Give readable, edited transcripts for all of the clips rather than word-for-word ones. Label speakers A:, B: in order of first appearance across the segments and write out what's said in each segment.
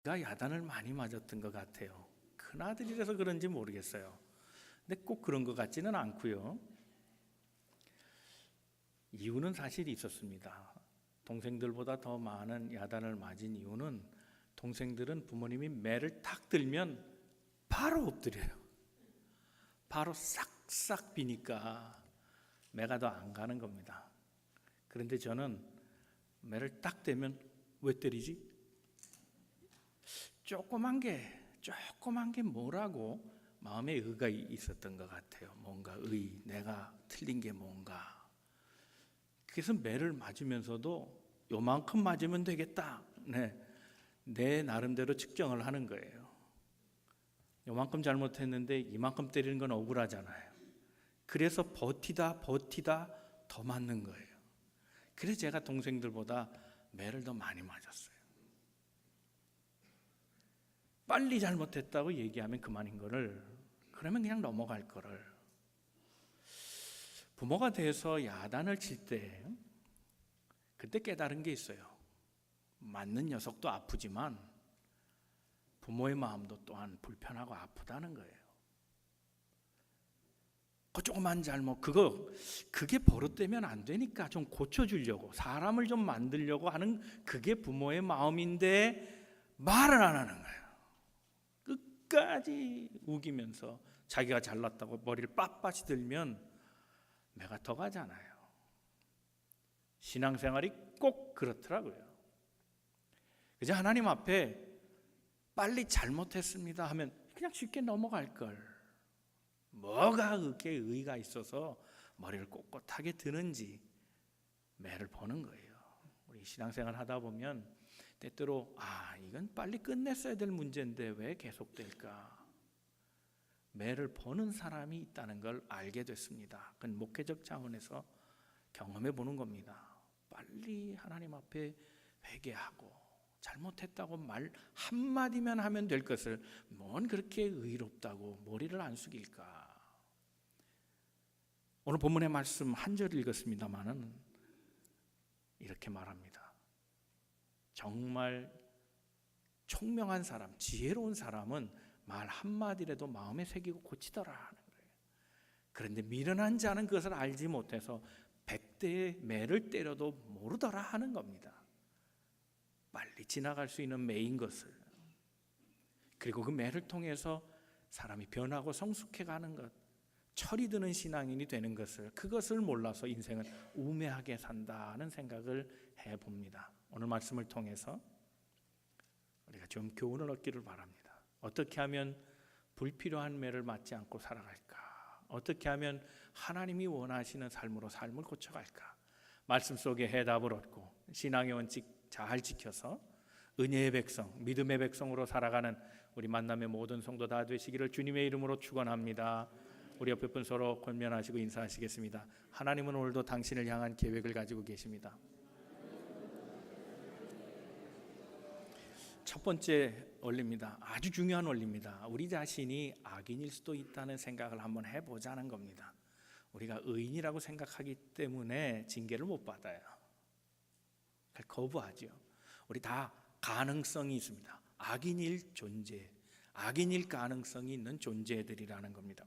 A: 야단을 많이 맞았던 것 같아요. 큰아들이라서 그런지 모르겠어요. 근데 꼭 그런 것 같지는 않고요. 이유는 사실 있었습니다. 동생들보다 더 많은 야단을 맞은 이유는 동생들은 부모님이 매를 탁 들면 바로 엎드려요. 바로 싹싹 비니까 매가 더 안 가는 겁니다. 그런데 저는 매를 딱 대면 왜 때리지? 조그만 게 뭐라고 마음에 의가 있었던 것 같아요. 뭔가 내가 틀린 게 뭔가. 그래서 매를 맞으면서도 요만큼 맞으면 되겠다. 내 나름대로 측정을 하는 거예요. 요만큼 잘못했는데 이만큼 때리는 건 억울하잖아요. 그래서 버티다 더 맞는 거예요. 그래서 제가 동생들보다 매를 더 많이 맞았어요. 빨리 잘못했다고 얘기하면 그만인 거를, 그러면 그냥 넘어갈 거를. 부모가 돼서 야단을 칠 때 그때 깨달은 게 있어요. 맞는 녀석도 아프지만 부모의 마음도 또한 불편하고 아프다는 거예요. 그 조그만 잘못, 그게 버릇되면 안 되니까 좀 고쳐주려고, 사람을 좀 만들려고 하는 그게 부모의 마음인데 말을 안 하는 거예요. 끝까지 우기면서 자기가 잘났다고 머리를 빳빳이 들면 매가 더 가잖아요. 신앙생활이 꼭 그렇더라고요. 그저 하나님 앞에 빨리 잘못했습니다 하면 그냥 쉽게 넘어갈 걸. 뭐가 그렇게 의의가 있어서 머리를 꼿꼿하게 드는지 매를 보는 거예요. 우리 신앙생활 하다 보면 때때로 이건 빨리 끝냈어야 될 문제인데 왜 계속될까? 매를 보는 사람이 있다는 걸 알게 됐습니다. 그건 목회적 차원에서 경험해 보는 겁니다. 빨리 하나님 앞에 회개하고 잘못했다고 말 한마디면 하면 될 것을 뭔 그렇게 의롭다고 머리를 안 숙일까? 오늘 본문의 말씀 한 절 읽었습니다마는 이렇게 말합니다. 정말 총명한 사람, 지혜로운 사람은 말 한마디라도 마음에 새기고 고치더라 하는 거예요. 그런데 미련한 자는 그것을 알지 못해서 100대의 매를 때려도 모르더라 하는 겁니다. 빨리 지나갈 수 있는 매인 것을, 그리고 그 매를 통해서 사람이 변하고 성숙해가는 것, 철이 드는 신앙인이 되는 것을, 그것을 몰라서 인생은 우매하게 산다는 생각을 해봅니다. 오늘 말씀을 통해서 우리가 좀 교훈을 얻기를 바랍니다. 어떻게 하면 불필요한 매를 맞지 않고 살아갈까? 어떻게 하면 하나님이 원하시는 삶으로 삶을 고쳐갈까? 말씀 속에 해답을 얻고 신앙의 원칙 잘 지켜서 은혜의 백성, 믿음의 백성으로 살아가는 우리 만남의 모든 성도 다 되시기를 주님의 이름으로 축원합니다. 우리 옆에 분 서로 권면하시고 인사하시겠습니다. 하나님은 오늘도 당신을 향한 계획을 가지고 계십니다. 첫 번째 원리입니다. 아주 중요한 원리입니다. 우리 자신이 악인일 수도 있다는 생각을 한번 해보자는 겁니다. 우리가 의인이라고 생각하기 때문에 징계를 못 받아요. 거부하죠. 우리 다 가능성이 있습니다. 악인일 존재, 악인일 가능성이 있는 존재들이라는 겁니다.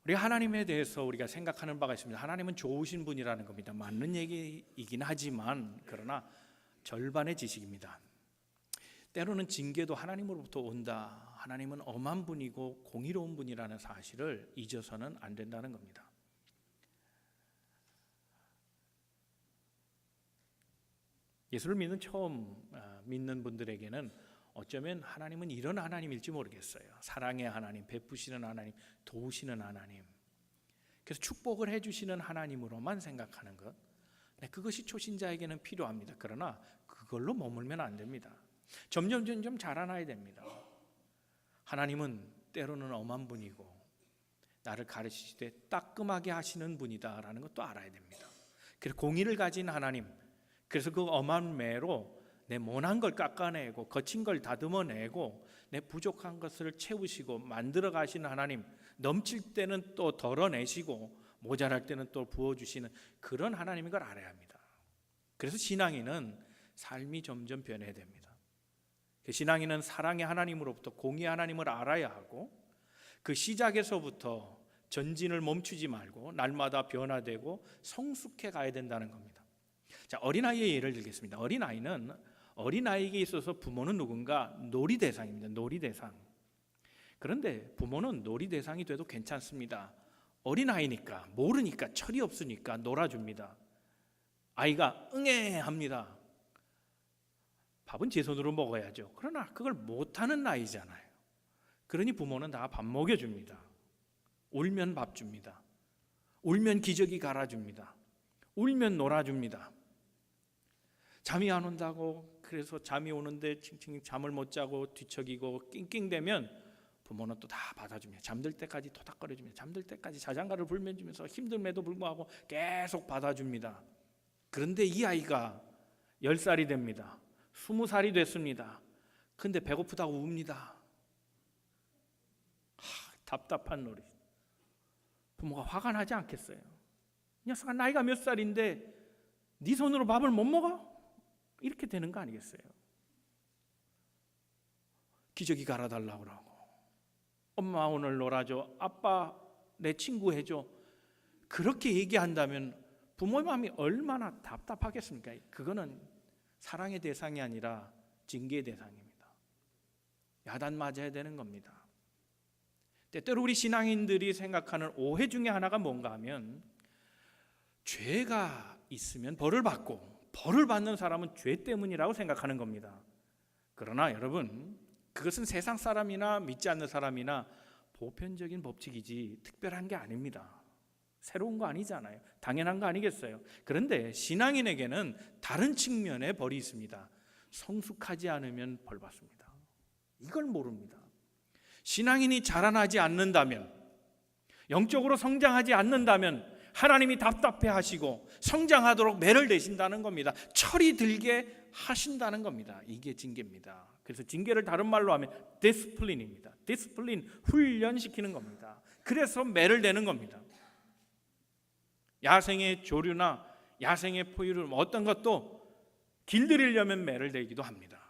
A: 우리 하나님에 대해서 우리가 생각하는 바가 있습니다. 하나님은 좋으신 분이라는 겁니다. 맞는 얘기이긴 하지만 그러나 절반의 지식입니다. 때로는 징계도 하나님으로부터 온다. 하나님은 엄한 분이고 공의로운 분이라는 사실을 잊어서는 안 된다는 겁니다. 예수를 처음 믿는 분들에게는 어쩌면 하나님은 이런 하나님일지 모르겠어요. 사랑의 하나님, 베푸시는 하나님, 도우시는 하나님, 그래서 축복을 해주시는 하나님으로만 생각하는 것, 그것이 초신자에게는 필요합니다. 그러나 그걸로 머물면 안 됩니다. 점점 자라나야 됩니다. 하나님은 때로는 엄한 분이고 나를 가르치시되 따끔하게 하시는 분이다라는 것도 알아야 됩니다. 그래서 공의를 가진 하나님, 그래서 그 엄한 매로 내 모난 걸 깎아내고 거친 걸 다듬어내고 내 부족한 것을 채우시고 만들어 가시는 하나님, 넘칠 때는 또 덜어내시고 모자랄 때는 또 부어주시는 그런 하나님인 걸 알아야 합니다. 그래서 신앙인은 삶이 점점 변해야 됩니다. 신앙인은 사랑의 하나님으로부터 공의의 하나님을 알아야 하고 그 시작에서부터 전진을 멈추지 말고 날마다 변화되고 성숙해 가야 된다는 겁니다. 자, 어린아이의 예를 들겠습니다. 어린아이에게 있어서 부모는 누군가 놀이 대상입니다. 놀이 대상. 그런데 부모는 놀이 대상이 돼도 괜찮습니다. 어린아이니까 모르니까 철이 없으니까 놀아줍니다. 아이가 응애합니다. 밥은 제 손으로 먹어야죠. 그러나 그걸 못하는 나이잖아요. 그러니 부모는 다 밥 먹여줍니다. 울면 밥 줍니다. 울면 기저귀 갈아줍니다. 울면 놀아줍니다. 잠이 안 온다고 그래서 잠이 오는데 칭칭 잠을 못 자고 뒤척이고 낑낑대면 부모는 또 다 받아줍니다. 잠들 때까지 토닥거려줍니다. 잠들 때까지 자장가를 불면 주면서 힘듦에도 불구하고 계속 받아줍니다. 그런데 이 아이가 10살이 됩니다. 20살이 됐습니다. 근데 배고프다고 웁니다. 답답한 놀이. 부모가 화가 나지 않겠어요? 이 녀석아 나이가 몇 살인데 네 손으로 밥을 못 먹어? 이렇게 되는 거 아니겠어요? 기저귀 갈아달라고 그러고 엄마 오늘 놀아줘, 아빠 내 친구 해줘, 그렇게 얘기한다면 부모의 마음이 얼마나 답답하겠습니까? 그거는 사랑의 대상이 아니라 징계의 대상입니다. 야단 맞아야 되는 겁니다. 때때로 우리 신앙인들이 생각하는 오해 중에 하나가 뭔가 하면 죄가 있으면 벌을 받고 벌을 받는 사람은 죄 때문이라고 생각하는 겁니다. 그러나 여러분, 그것은 세상 사람이나 믿지 않는 사람이나 보편적인 법칙이지 특별한 게 아닙니다. 새로운 거 아니잖아요. 당연한 거 아니겠어요? 그런데 신앙인에게는 다른 측면의 벌이 있습니다. 성숙하지 않으면 벌 받습니다. 이걸 모릅니다. 신앙인이 자라나지 않는다면, 영적으로 성장하지 않는다면 하나님이 답답해 하시고 성장하도록 매를 내신다는 겁니다. 철이 들게 하신다는 겁니다. 이게 징계입니다. 그래서 징계를 다른 말로 하면 디스플린입니다. 디스플린, 훈련시키는 겁니다. 그래서 매를 내는 겁니다. 야생의 조류나 야생의 포유류 어떤 것도 길들이려면 매를 내기도 합니다.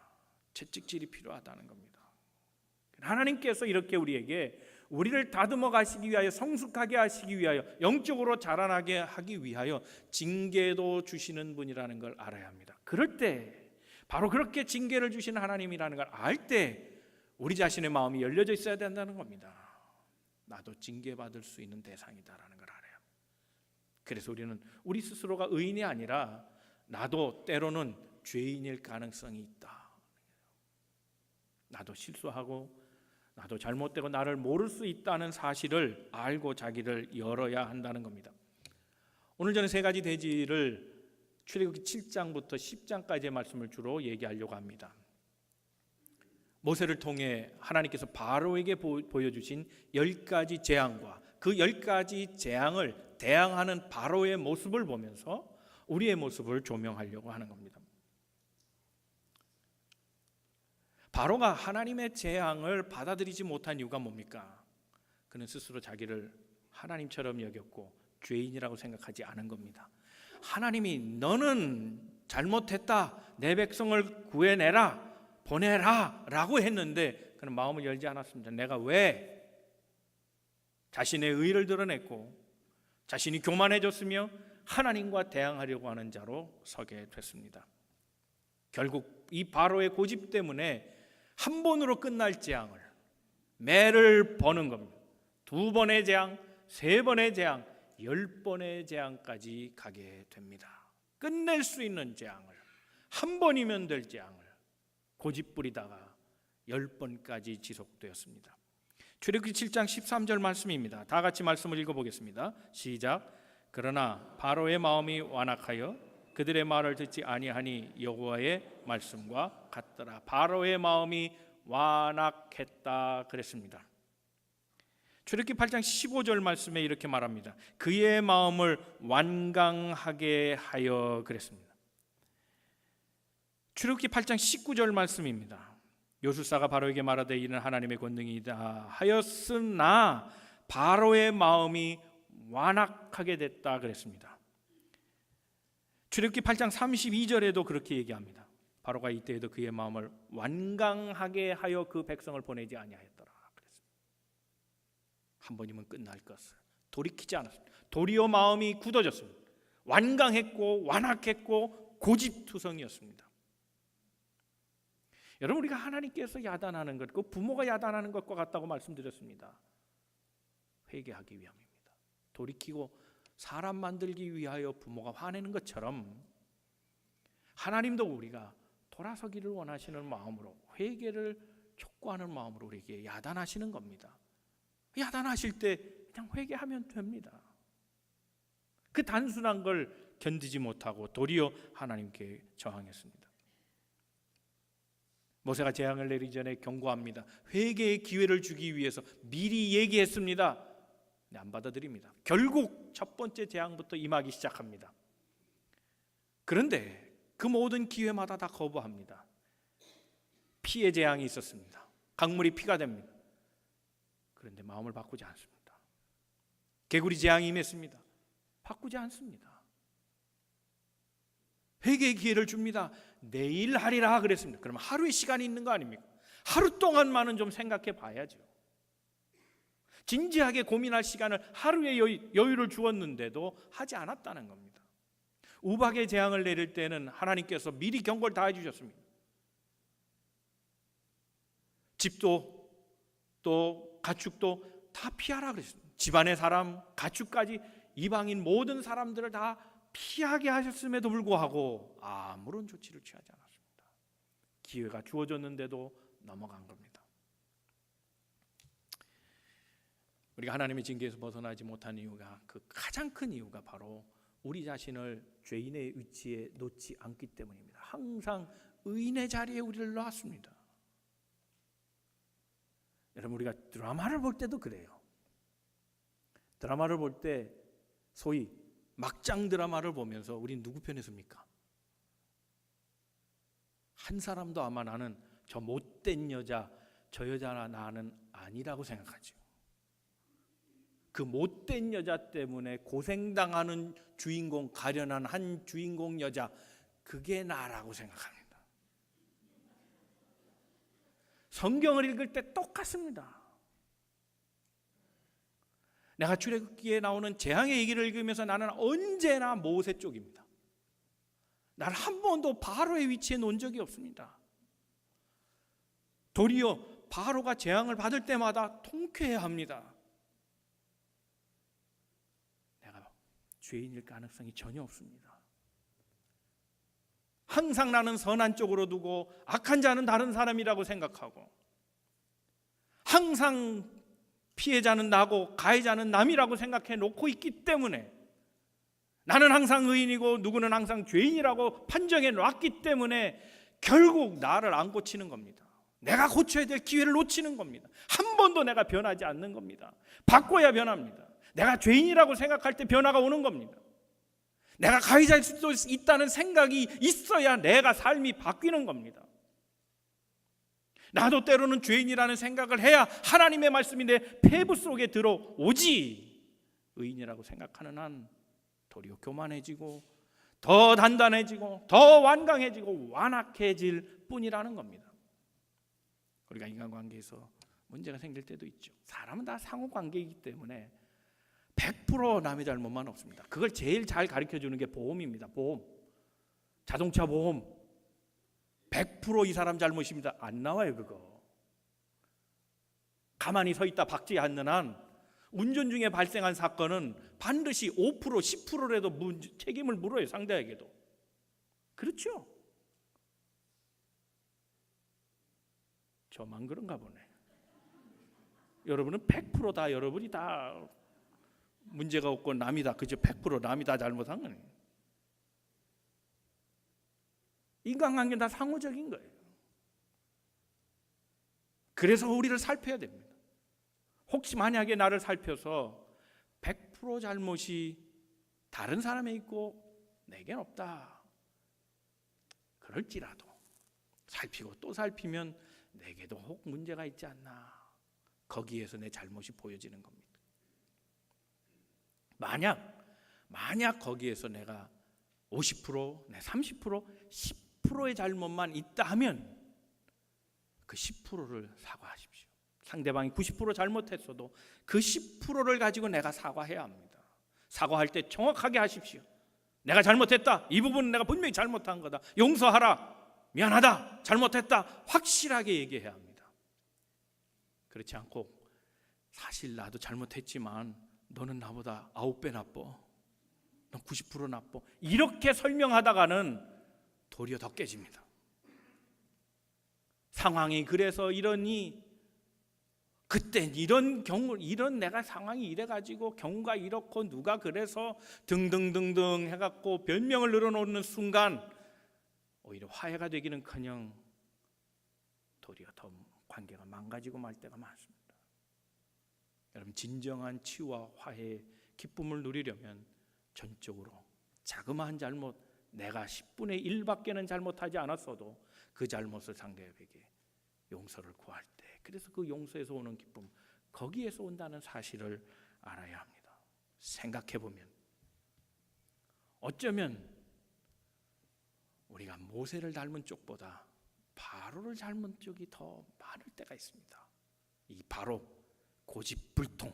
A: 채찍질이 필요하다는 겁니다. 하나님께서 이렇게 우리를 다듬어 가시기 위하여, 성숙하게 하시기 위하여, 영적으로 자라나게 하기 위하여 징계도 주시는 분이라는 걸 알아야 합니다. 그럴 때 바로 그렇게 징계를 주시는 하나님이라는 걸 알 때 우리 자신의 마음이 열려져 있어야 된다는 겁니다. 나도 징계받을 수 있는 대상이다라는 걸 알아요. 그래서 우리는 우리 스스로가 의인이 아니라 나도 때로는 죄인일 가능성이 있다. 나도 실수하고 나도 잘못되고 나를 모를 수 있다는 사실을 알고 자기를 열어야 한다는 겁니다. 오늘 저는 세 가지 대지를 출애굽기 7장부터 10장까지의 말씀을 주로 얘기하려고 합니다. 모세를 통해 하나님께서 바로에게 보여주신 10가지 재앙과 그 10가지 재앙을 대항하는 바로의 모습을 보면서 우리의 모습을 조명하려고 하는 겁니다. 바로가 하나님의 재앙을 받아들이지 못한 이유가 뭡니까? 그는 스스로 자기를 하나님처럼 여겼고 죄인이라고 생각하지 않은 겁니다. 하나님이 너는 잘못했다, 내 백성을 구해내라, 보내라 라고 했는데 그는 마음을 열지 않았습니다. 내가 왜 자신의 의를 드러냈고 자신이 교만해졌으며 하나님과 대항하려고 하는 자로 서게 됐습니다. 결국 이 바로의 고집 때문에 한 번으로 끝날 재앙을 매를 버는 겁니다. 2번의 재앙, 3번의 재앙, 10번의 재앙까지 가게 됩니다. 끝낼 수 있는 재앙을, 한 번이면 될 재앙을 고집 부리다가 10번까지 지속되었습니다. 출애굽기 7장 13절 말씀입니다. 다 같이 말씀을 읽어보겠습니다. 시작. 그러나 바로의 마음이 완악하여 그들의 말을 듣지 아니하니 여호와의 말씀과 같더라. 바로의 마음이 완악했다 그랬습니다. 출애굽기 8장 15절 말씀에 이렇게 말합니다. 그의 마음을 완강하게 하여 그랬습니다. 출애굽기 8장 19절 말씀입니다. 요술사가 바로에게 말하되 이는 하나님의 권능이다 하였으나 바로의 마음이 완악하게 됐다 그랬습니다. 출애굽기 8장 32절에도 그렇게 얘기합니다. 바로가 이때에도 그의 마음을 완강하게 하여 그 백성을 보내지 아니하였더라 그랬습니다. 한 번이면 끝날 것을 돌이키지 않았습니다. 도리어 마음이 굳어졌습니다. 완강했고 완악했고 고집투성이었습니다. 여러분, 우리가 하나님께서 야단하는 것, 그 부모가 야단하는 것과 같다고 말씀드렸습니다. 회개하기 위함입니다. 돌이키고 사람 만들기 위하여 부모가 화내는 것처럼 하나님도 우리가 돌아서기를 원하시는 마음으로, 회개를 촉구하는 마음으로 우리에게 야단하시는 겁니다. 야단하실 때 그냥 회개하면 됩니다. 그 단순한 걸 견디지 못하고 도리어 하나님께 저항했습니다. 모세가 재앙을 내리기 전에 경고합니다. 회개의 기회를 주기 위해서 미리 얘기했습니다. 네, 안 받아들입니다. 결국 첫 번째 재앙부터 임하기 시작합니다. 그런데 그 모든 기회마다 다 거부합니다. 피의 재앙이 있었습니다. 강물이 피가 됩니다. 그런데 마음을 바꾸지 않습니다. 개구리 재앙이 임했습니다. 바꾸지 않습니다. 회개의 기회를 줍니다. 내일 하리라 그랬습니다. 그러면 하루의 시간이 있는 거 아닙니까? 하루 동안만은 좀 생각해 봐야죠. 진지하게 고민할 시간을, 하루의 여유를 주었는데도 하지 않았다는 겁니다. 우박의 재앙을 내릴 때는 하나님께서 미리 경고를 다 해주셨습니다. 집도 또 가축도 다 피하라 그랬습니다. 집안의 사람, 가축까지, 이방인 모든 사람들을 다 피하게 하셨음에도 불구하고 아무런 조치를 취하지 않았습니다. 기회가 주어졌는데도 넘어간 겁니다. 우리가 하나님의 징계에서 벗어나지 못한 이유가, 그 가장 큰 이유가 바로 우리 자신을 죄인의 위치에 놓지 않기 때문입니다. 항상 의인의 자리에 우리를 놓았습니다. 여러분, 우리가 드라마를 볼 때도 그래요. 드라마를 볼 때 소위 막장 드라마를 보면서 우린 누구 편에 섭니까? 한 사람도 아마 나는 저 못된 여자, 저 여자나 나는 아니라고 생각하죠. 그 못된 여자 때문에 고생당하는 주인공, 가련한 한 주인공 여자, 그게 나라고 생각합니다. 성경을 읽을 때 똑같습니다. 내가 출애굽기에 나오는 재앙의 얘기를 읽으면서 나는 언제나 모세 쪽입니다. 나는 한 번도 바로의 위치에 놓은 적이 없습니다. 도리어 바로가 재앙을 받을 때마다 통쾌해야 합니다. 내가 죄인일 가능성이 전혀 없습니다. 항상 나는 선한 쪽으로 두고 악한 자는 다른 사람이라고 생각하고, 항상 피해자는 나고 가해자는 남이라고 생각해 놓고 있기 때문에, 나는 항상 의인이고 누구는 항상 죄인이라고 판정해 놨기 때문에 결국 나를 안 고치는 겁니다. 내가 고쳐야 될 기회를 놓치는 겁니다. 한 번도 내가 변하지 않는 겁니다. 바꿔야 변합니다. 내가 죄인이라고 생각할 때 변화가 오는 겁니다. 내가 가해자일 수도 있다는 생각이 있어야 내가 삶이 바뀌는 겁니다. 나도 때로는 죄인이라는 생각을 해야 하나님의 말씀이 내 폐부 속에 들어오지, 의인이라고 생각하는 한 도리어 교만해지고 더 단단해지고 더 완강해지고 완악해질 뿐이라는 겁니다. 우리가 인간관계에서 문제가 생길 때도 있죠. 사람은 다 상호관계이기 때문에 100% 남의 잘못만 없습니다. 그걸 제일 잘 가르쳐주는 게 보험입니다. 보험, 자동차 보험 100% 이 사람 잘못입니다. 안 나와요. 그거 가만히 서 있다 박지 않는 한 운전 중에 발생한 사건은 반드시 5% 10%라도 책임을 물어요. 상대에게도. 그렇죠? 저만 그런가 보네. 여러분은 100% 다 여러분이 다 문제가 없고 남이 다, 그죠? 100% 남이 다 잘못한 거예요. 인간관계는 다 상호적인 거예요. 그래서 우리를 살펴야 됩니다. 혹시 만약에 나를 살펴서 100% 잘못이 다른 사람에 있고 내겐 없다, 그럴지라도 살피고 또 살피면 내게도 혹 문제가 있지 않나, 거기에서 내 잘못이 보여지는 겁니다. 만약 거기에서 내가 50%, 내 30%, 10%의 잘못만 있다 하면 그 10%를 사과하십시오. 상대방이 90% 잘못했어도 그 10%를 가지고 내가 사과해야 합니다. 사과할 때 정확하게 하십시오. 내가 잘못했다. 이 부분은 내가 분명히 잘못한 거다. 용서하라. 미안하다. 잘못했다. 확실하게 얘기해야 합니다. 그렇지 않고 사실 나도 잘못했지만 너는 나보다 9배 나빠. 넌 90% 나빠. 이렇게 설명하다가는 도리어 더 깨집니다. 상황이 그래서 이러니 그땐 이런 경우, 이런 내가 상황이 이래가지고 경우가 이렇고 누가 그래서 등등등등 해갖고 별명을 늘어놓는 순간 오히려 화해가 되기는커녕 도리어 더 관계가 망가지고 말 때가 많습니다. 여러분, 진정한 치유와 화해의 기쁨을 누리려면 전적으로 자그마한 잘못, 내가 10분의 1밖에는 잘못하지 않았어도 그 잘못을 상대에게 용서를 구할 때, 그래서 그 용서에서 오는 기쁨, 거기에서 온다는 사실을 알아야 합니다. 생각해보면 어쩌면 우리가 모세를 닮은 쪽보다 바로를 닮은 쪽이 더 많을 때가 있습니다. 이 바로 고집불통,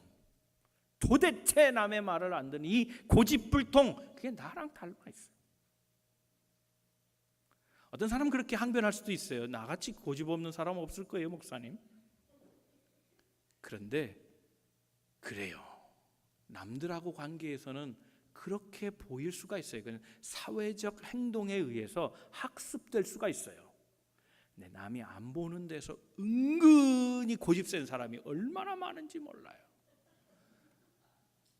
A: 도대체 남의 말을 안 듣는 이 고집불통, 그게 나랑 닮아 있어요. 어떤 사람은 그렇게 항변할 수도 있어요. 나같이 고집 없는 사람 없을 거예요, 목사님. 그런데 그래요. 남들하고 관계에서는 그렇게 보일 수가 있어요. 그건 사회적 행동에 의해서 학습될 수가 있어요. 근데 남이 안 보는 데서 은근히 고집센 사람이 얼마나 많은지 몰라요.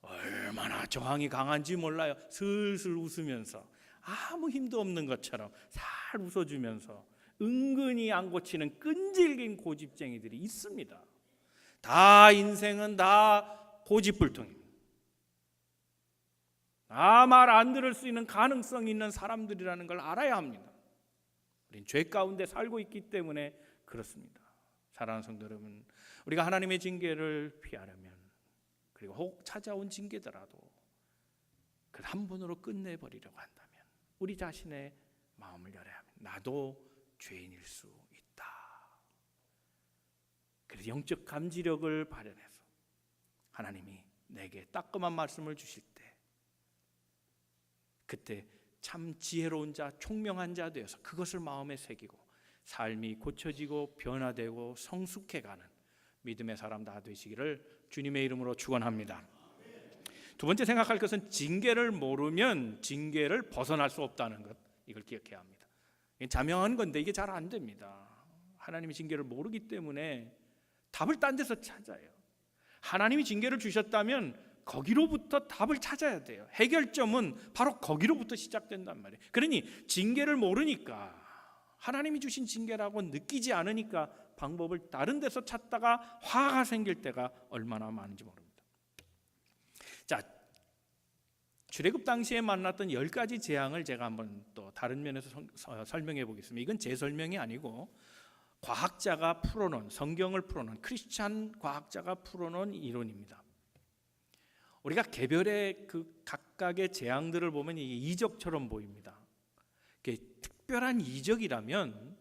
A: 얼마나 저항이 강한지 몰라요. 슬슬 웃으면서 아무 힘도 없는 것처럼 살 웃어주면서 은근히 안 고치는 끈질긴 고집쟁이들이 있습니다. 다 인생은 다 고집불통입니다. 다 말 안 들을 수 있는 가능성이 있는 사람들이라는 걸 알아야 합니다. 우린 죄 가운데 살고 있기 때문에 그렇습니다. 사랑하는 성도 여러분, 우리가 하나님의 징계를 피하려면, 그리고 혹 찾아온 징계더라도 그 한 번으로 끝내버리려고 한다면 우리 자신의 마음을 열어야 합니다. 나도 죄인일 수 있다. 그래서 영적 감지력을 발현해서 하나님이 내게 따끔한 말씀을 주실 때, 그때 참 지혜로운 자, 총명한 자 되어서 그것을 마음에 새기고 삶이 고쳐지고 변화되고 성숙해가는 믿음의 사람 다 되시기를 주님의 이름으로 축원합니다. 두 번째 생각할 것은 징계를 모르면 징계를 벗어날 수 없다는 것, 이걸 기억해야 합니다. 자명한 건데 이게 잘 안 됩니다. 하나님이 징계를 모르기 때문에 답을 딴 데서 찾아요. 하나님이 징계를 주셨다면 거기로부터 답을 찾아야 돼요. 해결점은 바로 거기로부터 시작된단 말이에요. 그러니 징계를 모르니까, 하나님이 주신 징계라고 느끼지 않으니까 방법을 다른 데서 찾다가 화가 생길 때가 얼마나 많은지 모릅니다. 자, 출애굽 당시에 만났던 10가지 재앙을 제가 한번 또 다른 면에서 설명해 보겠습니다. 이건 제 설명이 아니고 과학자가 풀어놓은, 성경을 풀어놓은, 크리스찬 과학자가 풀어놓은 이론입니다. 우리가 개별의 그 각각의 재앙들을 보면 이게 이적처럼 보입니다. 특별한 이적이라면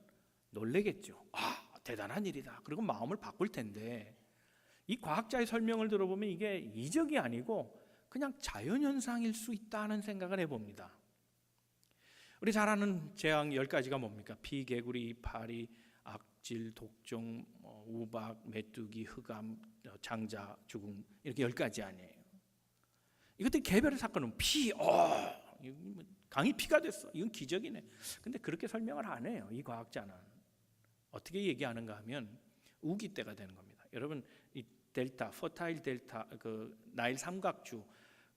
A: 놀래겠죠. 아, 대단한 일이다. 그리고 마음을 바꿀 텐데, 이 과학자의 설명을 들어보면 이게 이적이 아니고 그냥 자연현상일 수 있다는 생각을 해봅니다. 우리 잘 아는 재앙 10가지가 뭡니까? 피, 개구리, 파리, 악질, 독종, 우박, 메뚜기, 흑암, 장자, 죽음, 이렇게 10가지 아니에요. 이것들 개별의 사건은 피, 강이 피가 됐어. 이건 기적이네. 근데 그렇게 설명을 안 해요. 이 과학자는 어떻게 얘기하는가 하면 우기 때가 되는 겁니다. 여러분, 이 델타, 퍼타일 델타, 그 나일 삼각주,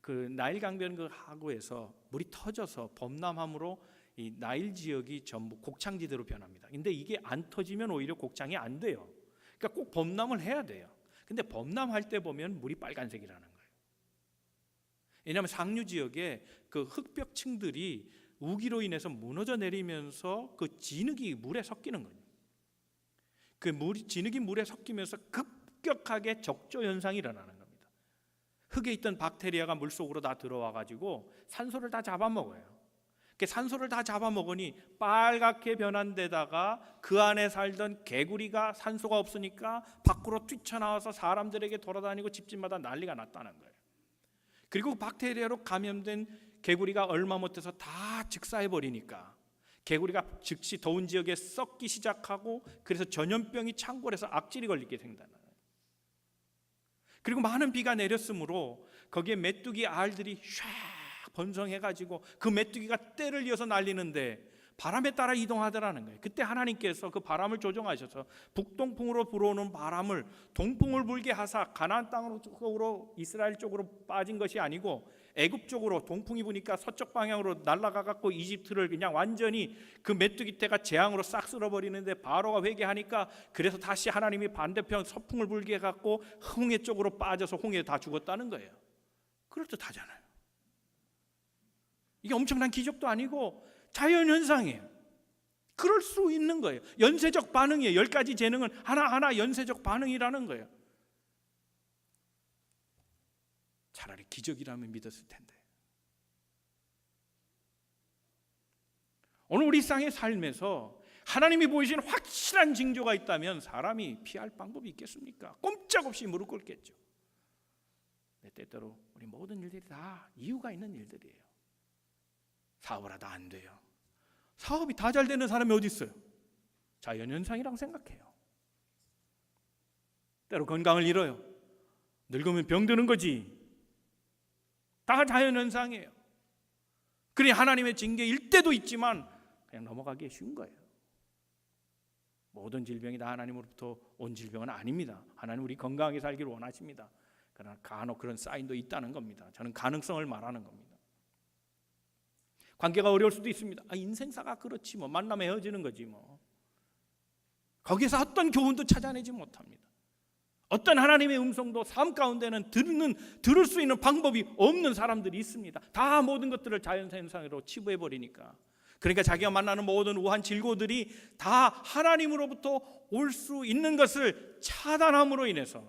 A: 그 나일 강변 그 하구에서 물이 터져서 범람함으로 이 나일 지역이 전부 곡창지대로 변합니다. 근데 이게 안 터지면 오히려 곡창이 안 돼요. 그러니까 꼭 범람을 해야 돼요. 근데 범람할 때 보면 물이 빨간색이라는 거예요. 왜냐하면 상류 지역에 그 흙벽층들이 우기로 인해서 무너져 내리면서 그 진흙이 물에 섞이는 거예요. 그 진흙이 물에 섞이면서 급격하게 적조 현상이 일어나는 겁니다. 흙에 있던 박테리아가 물 속으로 다 들어와 가지고 산소를 다 잡아먹어요. 그 산소를 다 잡아먹으니 빨갛게 변한 데다가 그 안에 살던 개구리가 산소가 없으니까 밖으로 뛰쳐나와서 사람들에게 돌아다니고 집집마다 난리가 났다는 거예요. 그리고 박테리아로 감염된 개구리가 얼마 못해서 다 즉사해버리니까 개구리가 즉시 더운 지역에 썩기 시작하고 그래서 전염병이 창궐해서 악질이 걸리게 된다는 거예요. 그리고 많은 비가 내렸으므로 거기에 메뚜기 알들이 샥 번성해가지고 그 메뚜기가 떼를 이어서 날리는데 바람에 따라 이동하더라는 거예요. 그때 하나님께서 그 바람을 조종하셔서 북동풍으로 불어오는 바람을 동풍을 불게 하사 가나안 땅으로 이스라엘 쪽으로 빠진 것이 아니고 애굽 쪽으로 동풍이 부니까 서쪽 방향으로 날아가 갖고 이집트를 그냥 완전히 그 메뚜기 떼가 재앙으로 싹 쓸어버리는데 바로가 회개하니까 그래서 다시 하나님이 반대편 서풍을 불게 해갖고 홍해 쪽으로 빠져서 홍해에 다 죽었다는 거예요. 그럴듯하잖아요. 이게 엄청난 기적도 아니고 자연현상이에요. 그럴 수 있는 거예요. 연쇄적 반응이에요. 10가지 재능은 하나하나 연쇄적 반응이라는 거예요. 차라리 기적이라면 믿었을 텐데. 오늘 우리 일상의 삶에서 하나님이 보이신 확실한 징조가 있다면 사람이 피할 방법이 있겠습니까? 꼼짝없이 무릎 꿇겠죠. 때때로 우리 모든 일들이 다 이유가 있는 일들이에요. 사업을 하다 안 돼요. 사업이 다 잘 되는 사람이 어디 있어요? 자연현상이라고 생각해요. 때로 건강을 잃어요. 늙으면 병드는 거지. 다 자연현상이에요. 그러니 하나님의 징계일 때도 있지만 그냥 넘어가기 쉬운 거예요. 모든 질병이 다 하나님으로부터 온 질병은 아닙니다. 하나님 우리 건강하게 살기를 원하십니다. 그러나 간혹 그런 사인도 있다는 겁니다. 저는 가능성을 말하는 겁니다. 관계가 어려울 수도 있습니다. 인생사가 그렇지 뭐 만나면 헤어지는 거지 뭐. 거기서 어떤 교훈도 찾아내지 못합니다. 어떤 하나님의 음성도 삶 가운데는 들을 수 있는 방법이 없는 사람들이 있습니다. 다 모든 것들을 자연현상으로 치부해버리니까. 그러니까 자기가 만나는 모든 우한 질고들이 다 하나님으로부터 올 수 있는 것을 차단함으로 인해서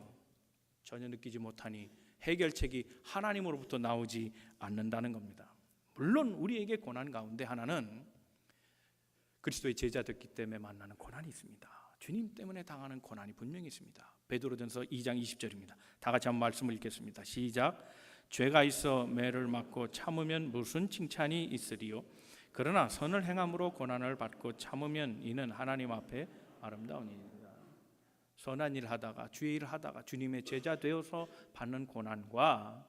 A: 전혀 느끼지 못하니 해결책이 하나님으로부터 나오지 않는다는 겁니다. 물론 우리에게 고난 가운데 하나는 그리스도의 제자 됐기 때문에 만나는 고난이 있습니다. 주님 때문에 당하는 고난이 분명히 있습니다. 베드로전서 2장 20절입니다. 다 같이 한번 말씀을 읽겠습니다. 시작. 죄가 있어 매를 맞고 참으면 무슨 칭찬이 있으리요? 그러나 선을 행함으로 고난을 받고 참으면 이는 하나님 앞에 아름다운 일입니다. 선한 일 하다가 주의 일을 하다가 주님의 제자 되어서 받는 고난과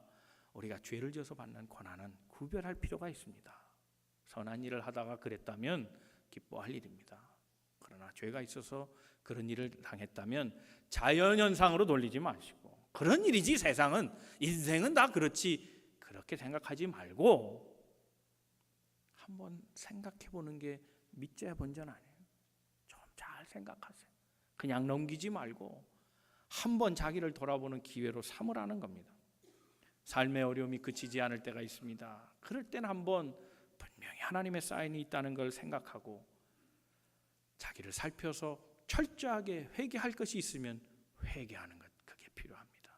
A: 우리가 죄를 지어서 받는 고난은 구별할 필요가 있습니다. 선한 일을 하다가 그랬다면 기뻐할 일입니다. 그러나 죄가 있어서 그런 일을 당했다면 자연현상으로 돌리지 마시고 그런 일이지 세상은 인생은 다 그렇지 그렇게 생각하지 말고 한번 생각해 보는 게 믿자야 본전 아니에요. 좀 잘 생각하세요. 그냥 넘기지 말고 한번 자기를 돌아보는 기회로 삼으라는 겁니다. 삶의 어려움이 그치지 않을 때가 있습니다. 그럴 때는 한번 분명히 하나님의 사인이 있다는 걸 생각하고 자기를 살펴서 철저하게 회개할 것이 있으면 회개하는 것, 그게 필요합니다.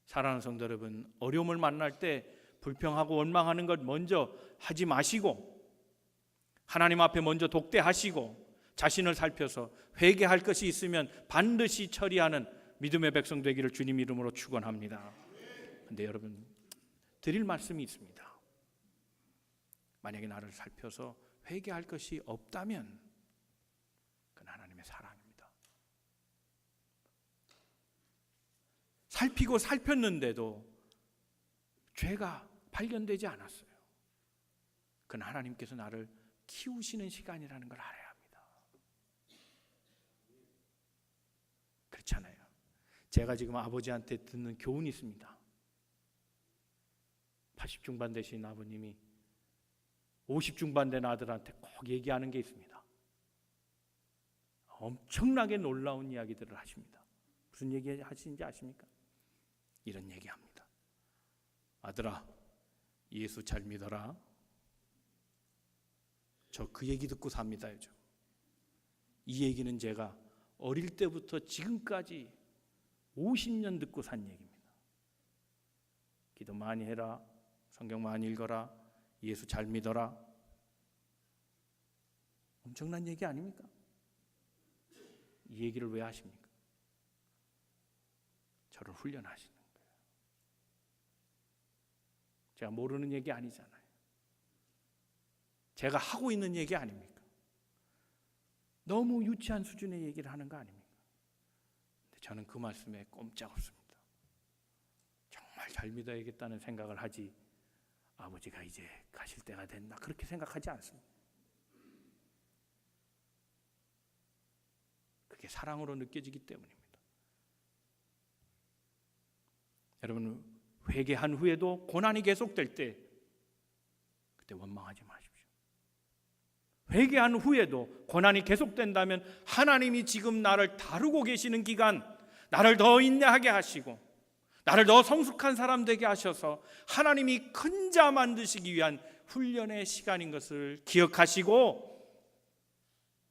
A: 사랑하는 성도 여러분, 어려움을 만날 때 불평하고 원망하는 것 먼저 하지 마시고 하나님 앞에 먼저 독대하시고 자신을 살펴서 회개할 것이 있으면 반드시 처리하는 믿음의 백성 되기를 주님 이름으로 축원합니다. 그런데 여러분 드릴 말씀이 있습니다. 만약에 나를 살펴서 회개할 것이 없다면 그건 하나님의 사랑입니다. 살피고 살폈는데도 죄가 발견되지 않았어요. 그건 하나님께서 나를 키우시는 시간이라는 걸 알아야 합니다. 그렇잖아요. 제가 지금 아버지한테 듣는 교훈이 있습니다. 80 중반 되신 아버님이 50 중반 된 아들한테 꼭 얘기하는 게 있습니다. 엄청나게 놀라운 이야기들을 하십니다. 무슨 얘기 하시는지 아십니까? 이런 얘기합니다. 아들아, 예수 잘 믿어라. 저 그 얘기 듣고 삽니다. 요즘. 이 얘기는 제가 어릴 때부터 지금까지 50년 듣고 산 얘기입니다. 기도 많이 해라. 성경 많이 읽어라. 예수 잘 믿어라. 엄청난 얘기 아닙니까? 이 얘기를 왜 하십니까? 저를 훈련하시는 거예요. 제가 모르는 얘기 아니잖아요. 제가 하고 있는 얘기 아닙니까? 너무 유치한 수준의 얘기를 하는 거 아닙니까? 근데 저는 그 말씀에 꼼짝없습니다. 정말 잘 믿어야겠다는 생각을 하지, 아버지가 이제 가실 때가 됐나 그렇게 생각하지 않습니다. 그게 사랑으로 느껴지기 때문입니다. 여러분, 회개한 후에도 고난이 계속될 때 그때 원망하지 마십시오. 회개한 후에도 고난이 계속된다면 하나님이 지금 나를 다루고 계시는 기간, 나를 더 인내하게 하시고 나를 더 성숙한 사람 되게 하셔서 하나님이 큰 자 만드시기 위한 훈련의 시간인 것을 기억하시고,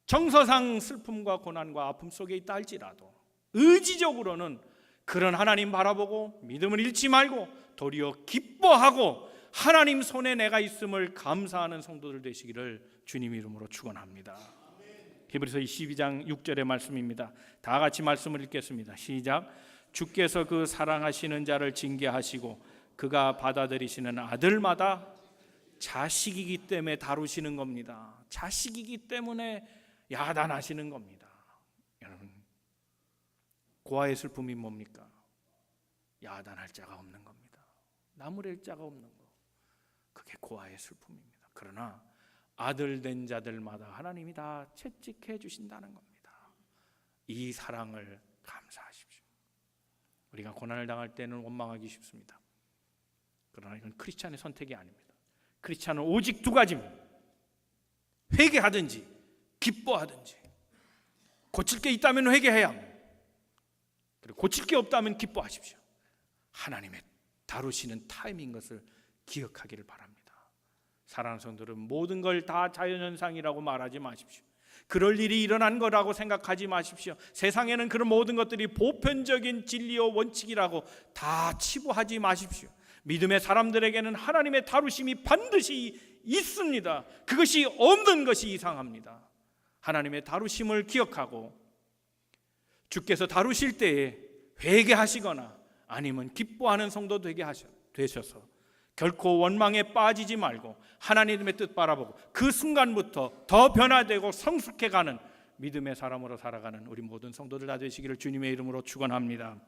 A: 정서상 슬픔과 고난과 아픔 속에 있다 할지라도 의지적으로는 그런 하나님 바라보고 믿음을 잃지 말고 도리어 기뻐하고 하나님 손에 내가 있음을 감사하는 성도들 되시기를 주님 이름으로 축원합니다. 히브리서 12장 6절의 말씀입니다. 다 같이 말씀을 읽겠습니다. 시작. 주께서 그 사랑하시는 자를 징계하시고 그가 받아들이시는 아들마다 자식이기 때문에 다루시는 겁니다. 자식이기 때문에 야단하시는 겁니다. 여러분, 고아의 슬픔이 뭡니까? 야단할 자가 없는 겁니다. 나무랄 자가 없는 거. 그게 고아의 슬픔입니다. 그러나 아들 된 자들마다 하나님이 다 채찍해 주신다는 겁니다. 이 사랑을 감사하십시오. 우리가 고난을 당할 때는 원망하기 쉽습니다. 그러나 이건 크리스찬의 선택이 아닙니다. 크리스찬은 오직 두 가지입니다. 회개하든지 기뻐하든지. 고칠 게 있다면 회개해야 합니다. 그리고 고칠 게 없다면 기뻐하십시오. 하나님의 다루시는 타임인 것을 기억하기를 바랍니다. 사랑하는 성도들은 모든 걸 다 자연현상이라고 말하지 마십시오. 그럴 일이 일어난 거라고 생각하지 마십시오. 세상에는 그런 모든 것들이 보편적인 진리와 원칙이라고 다 치부하지 마십시오. 믿음의 사람들에게는 하나님의 다루심이 반드시 있습니다. 그것이 없는 것이 이상합니다. 하나님의 다루심을 기억하고 주께서 다루실 때에 회개하시거나 아니면 기뻐하는 성도 되게 되셔서 결코 원망에 빠지지 말고 하나님의 뜻 바라보고 그 순간부터 더 변화되고 성숙해가는 믿음의 사람으로 살아가는 우리 모든 성도들 다 되시기를 주님의 이름으로 축원합니다.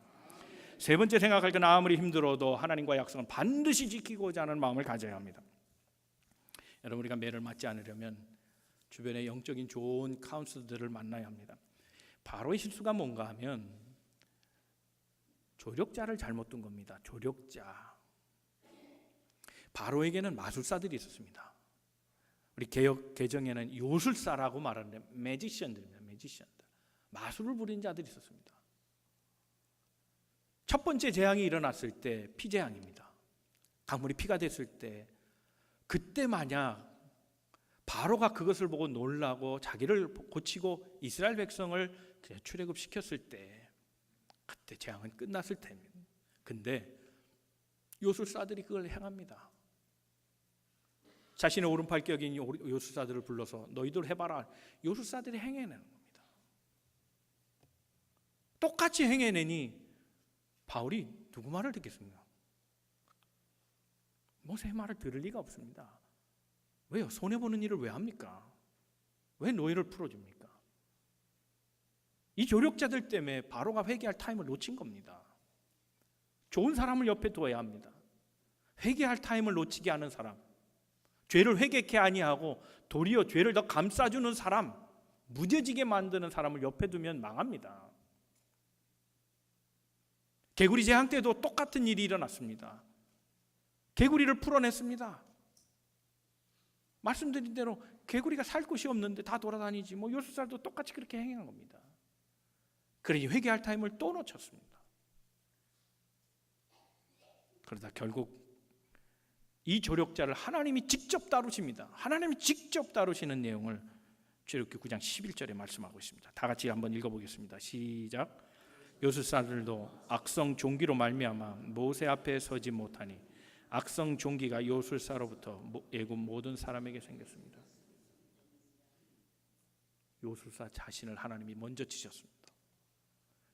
A: 세 번째 생각할 건 아무리 힘들어도 하나님과 약속은 반드시 지키고자 하는 마음을 가져야 합니다. 여러분, 우리가 매를 맞지 않으려면 주변에 영적인 좋은 카운슬들을 만나야 합니다. 바로의 실수가 뭔가 하면 조력자를 잘못 둔 겁니다. 조력자. 바로에게는 마술사들이 있었습니다. 우리 개역 개정에는 요술사라고 말하는데 매지션들입니다. 매지션들. 마술을 부린 자들이 있었습니다. 첫 번째 재앙이 일어났을 때 피재앙입니다. 강물이 피가 됐을 때 그때 만약 바로가 그것을 보고 놀라고 자기를 고치고 이스라엘 백성을 출애굽시켰을 때 그때 재앙은 끝났을 텐데, 근데 요술사들이 그걸 행합니다. 자신의 오른팔 격인 요술사들을 불러서 너희들 해봐라. 요술사들이 행해내는 겁니다. 똑같이 행해내니 바울이 누구 말을 듣겠습니까? 모세의 말을 들을 리가 없습니다. 왜요? 손해보는 일을 왜 합니까? 왜 노예를 풀어줍니까? 이 조력자들 때문에 바로가 회개할 타임을 놓친 겁니다. 좋은 사람을 옆에 두어야 합니다. 회개할 타임을 놓치게 하는 사람, 죄를 회개케 아니하고 도리어 죄를 더 감싸주는 사람, 무뎌지게 만드는 사람을 옆에 두면 망합니다. 개구리 재앙 때도 똑같은 일이 일어났습니다. 개구리를 풀어냈습니다. 말씀드린 대로 개구리가 살 곳이 없는데 다 돌아다니지, 요술사도 똑같이 그렇게 행한 겁니다. 그러니 회개할 타임을 또 놓쳤습니다. 그러다 결국 이 조력자를 하나님이 직접 다루십니다. 하나님이 직접 다루시는 내용을 출애굽기 9장 11절에 말씀하고 있습니다. 다 같이 한번 읽어보겠습니다. 시작. 요술사들도 악성 종기로 말미암아 모세 앞에 서지 못하니 악성 종기가 요술사로부터 애굽 모든 사람에게 생겼습니다. 요술사 자신을 하나님이 먼저 치셨습니다.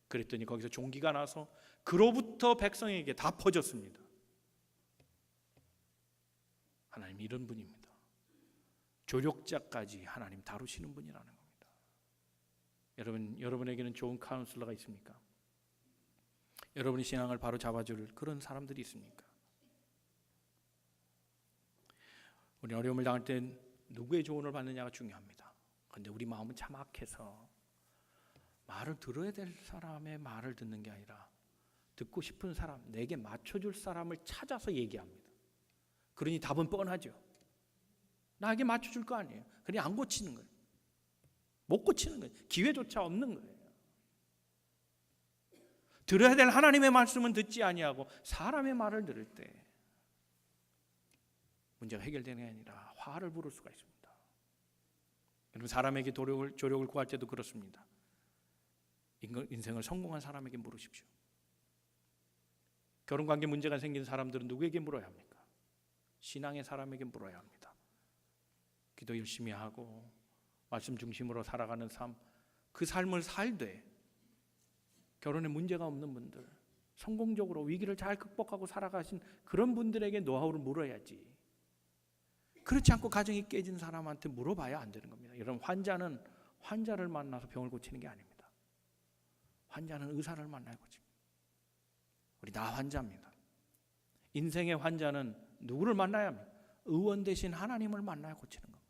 A: 그랬더니 거기서 종기가 나서 그로부터 백성에게 다 퍼졌습니다. 하나님 이런 분입니다. 조력자까지 하나님 다루시는 분이라는 겁니다. 여러분에게는 좋은 카운슬러가 있습니까? 여러분의 신앙을 바로 잡아줄 그런 사람들이 있습니까? 우리 어려움을 당할 때 누구의 조언을 받느냐가 중요합니다. 그런데 우리 마음은 참 악해서 말을 들어야 될 사람의 말을 듣는 게 아니라 듣고 싶은 사람, 내게 맞춰줄 사람을 찾아서 얘기합니다. 그러니 답은 뻔하죠. 나에게 맞춰줄 거 아니에요. 그러니 안 고치는 거예요. 못 고치는 거예요. 기회조차 없는 거예요. 들어야 될 하나님의 말씀은 듣지 아니하고 사람의 말을 들을 때 문제가 해결되는 게 아니라 화를 부를 수가 있습니다. 여러분, 사람에게 조력을 구할 때도 그렇습니다. 인생을 성공한 사람에게 물으십시오. 결혼관계 문제가 생긴 사람들은 누구에게 물어야 합니까? 신앙의 사람에게 물어야 합니다. 기도 열심히 하고 말씀 중심으로 살아가는 삶, 그 삶을 살되 결혼에 문제가 없는 분들, 성공적으로 위기를 잘 극복하고 살아가신 그런 분들에게 노하우를 물어야지. 그렇지 않고 가정이 깨진 사람한테 물어봐야 안 되는 겁니다. 여러분, 환자는 환자를 만나서 병을 고치는 게 아닙니다. 환자는 의사를 만나야 고칩니다. 우리 다 환자입니다. 인생의 환자는 누구를 만나야 합니까? 의원 대신 하나님을 만나야 고치는 겁니다.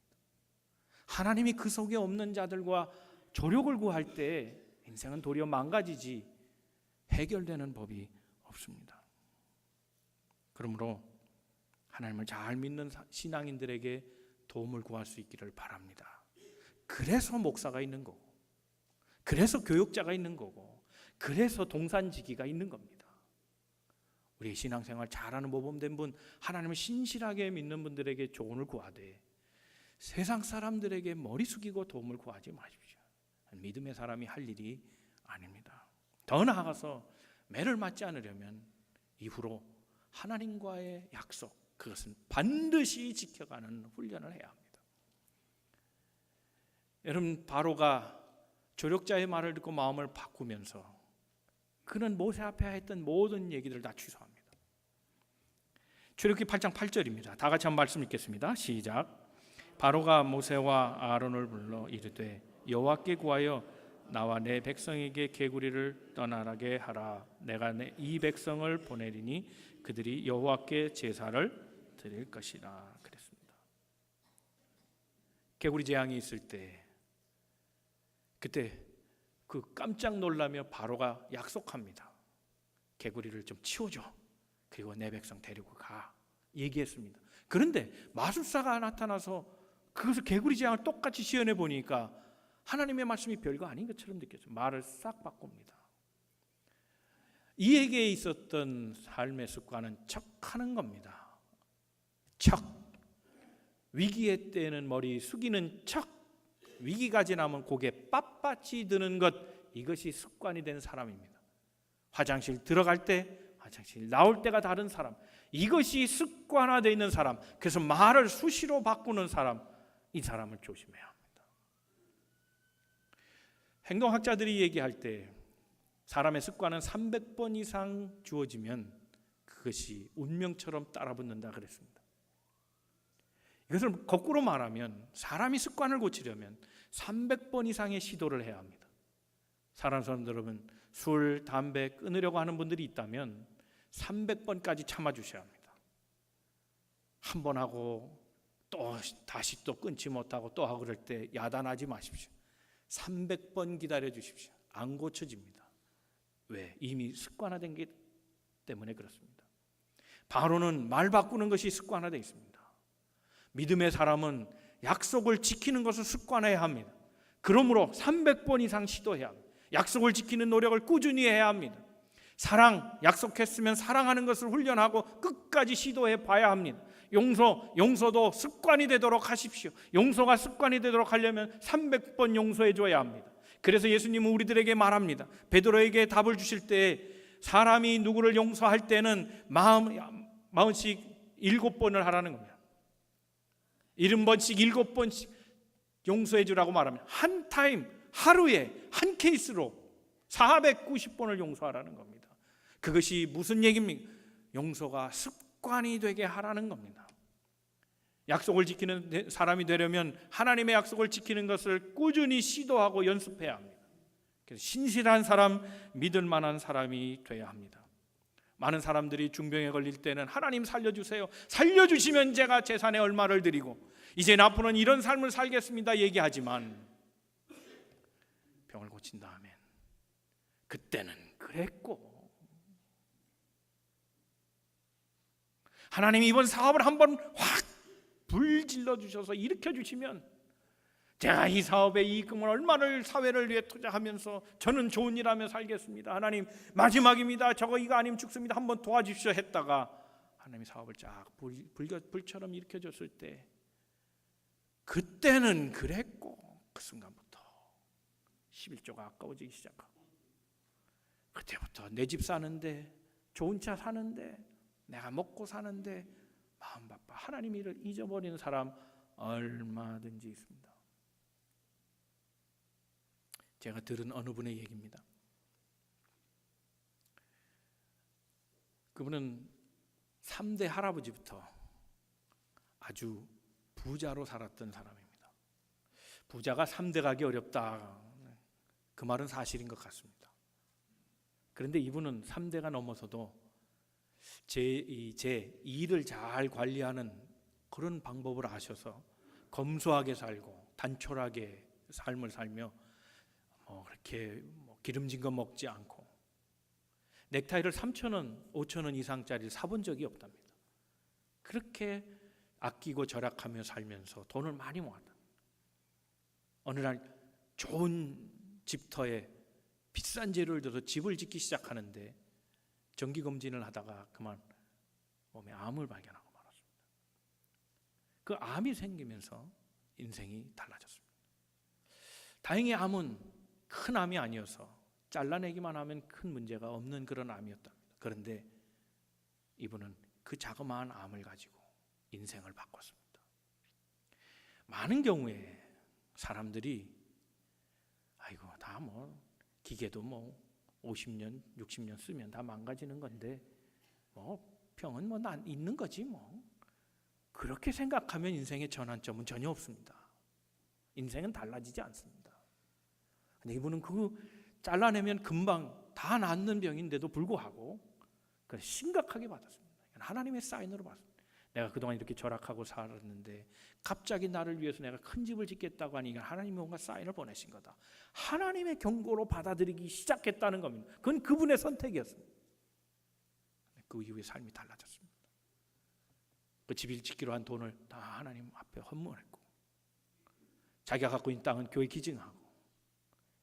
A: 하나님이 그 속에 없는 자들과 조력을 구할 때 인생은 도리어 망가지지 해결되는 법이 없습니다. 그러므로 하나님을 잘 믿는 신앙인들에게 도움을 구할 수 있기를 바랍니다. 그래서 목사가 있는 거고, 그래서 교육자가 있는 거고, 그래서 동산지기가 있는 겁니다. 우리의 신앙생활 잘하는 모범된 분, 하나님을 신실하게 믿는 분들에게 조언을 구하되 세상 사람들에게 머리 숙이고 도움을 구하지 마십시오. 믿음의 사람이 할 일이 아닙니다. 더 나아가서 매를 맞지 않으려면 이후로 하나님과의 약속, 그것은 반드시 지켜가는 훈련을 해야 합니다. 여러분, 바로가 조력자의 말을 듣고 마음을 바꾸면서 그는 모세 앞에 했던 모든 얘기들을 다 취소합니다. 출애굽기 8장 8절입니다. 다 같이 한번 말씀 읽겠습니다. 시작. 바로가 모세와 아론을 불러 이르되 여호와께 구하여 나와 내 백성에게 개구리를 떠나게 하라. 내가 이 백성을 보내리니 그들이 여호와께 제사를 드릴 것이라. 그랬습니다. 개구리 재앙이 있을 때 그때 그 깜짝 놀라며 바로가 약속합니다. 개구리를 좀 치워줘. 그리고 내 백성 데리고 가. 얘기했습니다. 그런데 마술사가 나타나서 그것을 개구리 재앙을 똑같이 시연해 보니까 하나님의 말씀이 별거 아닌 것처럼 느껴져요. 말을 싹 바꿉니다. 이에게 있었던 삶의 습관은 척하는 겁니다. 척. 위기의 때는 머리 숙이는 척. 위기가 지나면 고개 빳빳이 드는 것, 이것이 습관이 된 사람입니다. 화장실 들어갈 때, 화장실 나올 때가 다른 사람, 이것이 습관화되어 있는 사람, 그래서 말을 수시로 바꾸는 사람, 이 사람을 조심해야 합니다. 행동학자들이 얘기할 때 사람의 습관은 300번 이상 주어지면 그것이 운명처럼 따라붙는다 그랬습니다. 이것을 거꾸로 말하면 사람이 습관을 고치려면 300번 이상의 시도를 해야 합니다. 사랑하는 사람들은 술, 담배 끊으려고 하는 분들이 있다면 300번까지 참아주셔야 합니다. 한 번 하고 또 다시 또 끊지 못하고 또 하고 그럴 때 야단하지 마십시오. 300번 기다려 주십시오. 안 고쳐집니다. 왜? 이미 습관화된 게 때문에 그렇습니다. 바로는 말 바꾸는 것이 습관화되어 있습니다. 믿음의 사람은 약속을 지키는 것을 습관화해야 합니다. 그러므로 300번 이상 시도해야 합니다. 약속을 지키는 노력을 꾸준히 해야 합니다. 사랑, 약속했으면 사랑하는 것을 훈련하고 끝까지 시도해 봐야 합니다. 용서도 습관이 되도록 하십시오. 용서가 습관이 되도록 하려면 300번 용서해 줘야 합니다. 그래서 예수님은 우리들에게 말합니다. 베드로에게 답을 주실 때 사람이 누구를 용서할 때는 40씩 7번을 하라는 겁니다. 70번씩 7번씩 용서해 주라고 말하면 한 타임, 하루에 한 케이스로 490번을 용서하라는 겁니다. 그것이 무슨 얘기입니까? 용서가 습관이 되게 하라는 겁니다. 약속을 지키는 사람이 되려면 하나님의 약속을 지키는 것을 꾸준히 시도하고 연습해야 합니다. 그래서 신실한 사람, 믿을 만한 사람이 돼야 합니다. 많은 사람들이 중병에 걸릴 때는 하나님 살려주세요, 살려주시면 제가 제산에 얼마를 드리고 이제 앞으로는 이런 삶을 살겠습니다 얘기하지만 병을 고친 다음엔 그때는 그랬고, 하나님이 이번 사업을 한번 확 불질러 주셔서 일으켜 주시면 제가 이 사업에 이익금을 얼마를 사회를 위해 투자하면서 저는 좋은 일 하며 살겠습니다. 하나님 마지막입니다. 저거 이거 아니면 죽습니다. 한번 도와주십시오 했다가 하나님이 사업을 쫙 불처럼 일으켜 줬을 때 그때는 그랬고, 그 순간부터 11조가 아까워지기 시작하고 그때부터 내 집 사는데, 좋은 차 사는데, 내가 먹고 사는데 마음 바빠 하나님 일을 잊어버리는 사람 얼마든지 있습니다. 제가 들은 어느 분의 얘기입니다. 그분은 3대 할아버지부터 아주 부자로 살았던 사람입니다. 부자가 3대 가기 어렵다, 그 말은 사실인 것 같습니다. 그런데 이분은 3대가 넘어서도 제 일을 잘 관리하는 그런 방법을 아셔서 검소하게 살고 단촐하게 삶을 살며 그렇게 기름진 거 먹지 않고 넥타이를 3,000원, 5,000원 이상짜리 사본 적이 없답니다. 그렇게 아끼고 절약하며 살면서 돈을 많이 모았다. 어느 날 좋은 집터에 비싼 재료를 들어서 집을 짓기 시작하는데 정기검진을 하다가 그만 몸에 암을 발견하고 말았습니다. 그 암이 생기면서 인생이 달라졌습니다. 다행히 암은 큰 암이 아니어서 잘라내기만 하면 큰 문제가 없는 그런 암이었답니다. 그런데 이분은 그 자그마한 암을 가지고 인생을 바꿨습니다. 많은 경우에 사람들이 아이고 다 기계도 50년, 60년 쓰면 다 망가지는 건데 병은 있는 거지 그렇게 생각하면 인생의 전환점은 전혀 없습니다. 인생은 달라지지 않습니다. 근데 이분은 잘라내면 금방 다 낫는 병인데도 불구하고 심각하게 받았습니다. 하나님의 사인으로 받았습니다. 내가 그동안 이렇게 절약하고 살았는데 갑자기 나를 위해서 내가 큰 집을 짓겠다고 하니 하나님이 뭔가 사인을 보내신 거다. 하나님의 경고로 받아들이기 시작했다는 겁니다. 그건 그분의 선택이었습니다. 그 이후에 삶이 달라졌습니다. 그 집을 짓기로 한 돈을 다 하나님 앞에 헌물했고, 자기가 갖고 있는 땅은 교회 기증하고,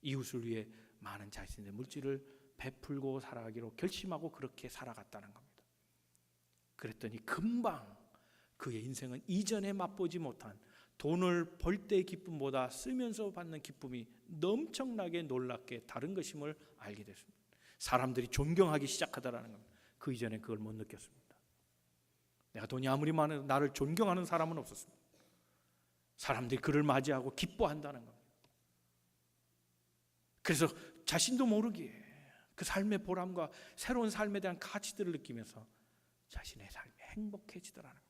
A: 이웃을 위해 많은 자신의 물질을 베풀고 살아가기로 결심하고 그렇게 살아갔다는 겁니다. 그랬더니 금방 그의 인생은 이전에 맛보지 못한 돈을 벌 때의 기쁨보다 쓰면서 받는 기쁨이 엄청나게 놀랍게 다른 것임을 알게 됐습니다. 사람들이 존경하기 시작하더라는 겁니다. 그 이전에 그걸 못 느꼈습니다. 내가 돈이 아무리 많아도 나를 존경하는 사람은 없었습니다. 사람들이 그를 맞이하고 기뻐한다는 겁니다. 그래서 자신도 모르게 그 삶의 보람과 새로운 삶에 대한 가치들을 느끼면서 자신의 삶이 행복해지더라는 거예요.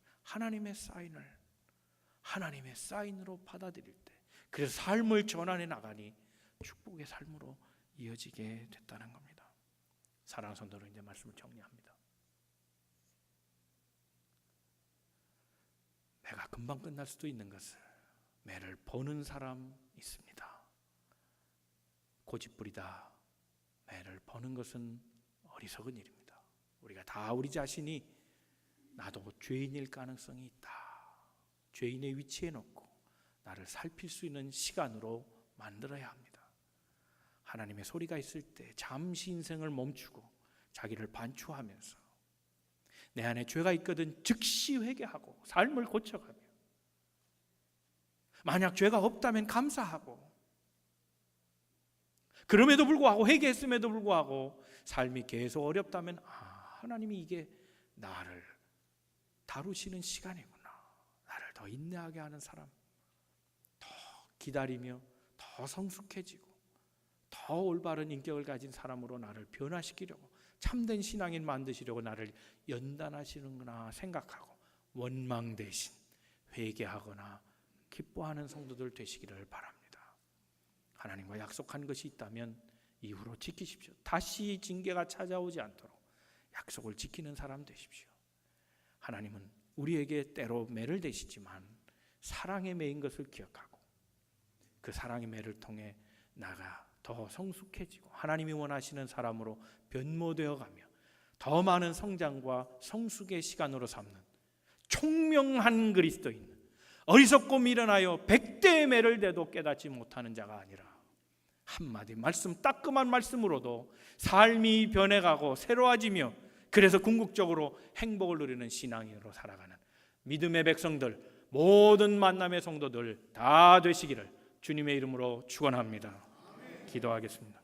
A: 하나님의 사인으로 받아들일 때, 그래서 삶을 전환해 나가니 축복의 삶으로 이어지게 됐다는 겁니다. 사랑하는 성도로 이제 말씀을 정리합니다. 매가 금방 끝날 수도 있는 것을 매를 버는 사람 있습니다. 고집부리다 매를 버는 것은 어리석은 일입니다. 우리가 다 우리 자신이 나도 죄인일 가능성이 있다, 죄인의 위치에 놓고 나를 살필 수 있는 시간으로 만들어야 합니다. 하나님의 소리가 있을 때 잠시 인생을 멈추고 자기를 반추하면서 내 안에 죄가 있거든 즉시 회개하고 삶을 고쳐가며, 만약 죄가 없다면 감사하고, 그럼에도 불구하고 회개했음에도 불구하고 삶이 계속 어렵다면 하나님이 이게 나를 다루시는 시간이구나, 나를 더 인내하게 하는 사람, 더 기다리며 더 성숙해지고 더 올바른 인격을 가진 사람으로 나를 변화시키려고, 참된 신앙인 만드시려고 나를 연단하시는구나 생각하고 원망 대신 회개하거나 기뻐하는 성도들 되시기를 바랍니다. 하나님과 약속한 것이 있다면 이후로 지키십시오. 다시 징계가 찾아오지 않도록 약속을 지키는 사람 되십시오. 하나님은 우리에게 때로 매를 대시지만 사랑에 매인 것을 기억하고 그 사랑의 매를 통해 나가 더 성숙해지고 하나님이 원하시는 사람으로 변모되어 가며 더 많은 성장과 성숙의 시간으로 삼는 총명한 그리스도인, 어리석고 미련하여 100대의 매를 대도 깨닫지 못하는 자가 아니라 한마디 말씀, 따끔한 말씀으로도 삶이 변해가고 새로워지며 그래서 궁극적으로 행복을 누리는 신앙인으로 살아가는 믿음의 백성들, 모든 만남의 성도들 다 되시기를 주님의 이름으로 축원합니다. 기도하겠습니다.